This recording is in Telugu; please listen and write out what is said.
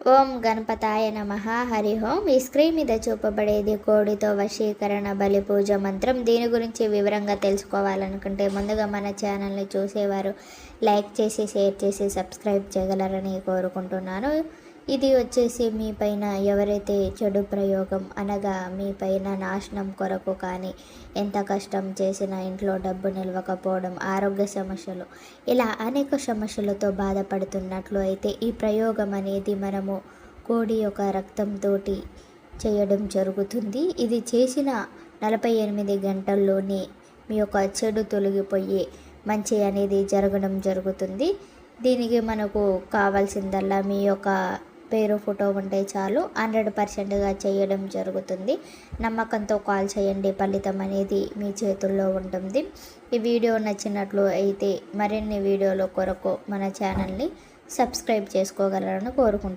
ఓం గణపతాయ నమః. హరి ఓం. ఈ స్క్రీన్ మీద చూపబడేది కోడితో వశీకరణ బలి పూజ మంత్రం. దీని గురించి వివరంగా తెలుసుకోవాలనుకుంటే ముందుగా మన ఛానల్ని చూసేవారు లైక్ చేసి, షేర్ చేసి, సబ్స్క్రైబ్ చేయగలరని కోరుకుంటున్నాను. ఇది వచ్చేసి మీ పైన ఎవరైతే చెడు ప్రయోగం అనగా మీ పైన నాశనం కొరకు కానీ ఎంత కష్టం చేసినా ఇంట్లో డబ్బు నిలవకపోవడం, ఆరోగ్య సమస్యలు, ఇలా అనేక సమస్యలతో బాధపడుతున్నట్లు అయితే ఈ ప్రయోగం అనేది మనము కోడి యొక్క రక్తంతో చేయడం జరుగుతుంది. ఇది చేసిన 48 గంటల్లోనే మీ యొక్క చెడు తొలగిపోయి మంచి అనేది జరగడం జరుగుతుంది. దీనికి మనకు కావాల్సిందల్లా మీ యొక్క పేరు, ఫోటో ఉంటే చాలు. 100%గా చేయడం జరుగుతుంది. నమ్మకంతో కాల్ చేయండి, ఫలితం అనేది మీ చేతుల్లో ఉంటుంది. ఈ వీడియో నచ్చినట్లు అయితే మరిన్ని వీడియోల కొరకు మన ఛానల్ని సబ్స్క్రైబ్ చేసుకోగలరని కోరుకుంటున్నాను.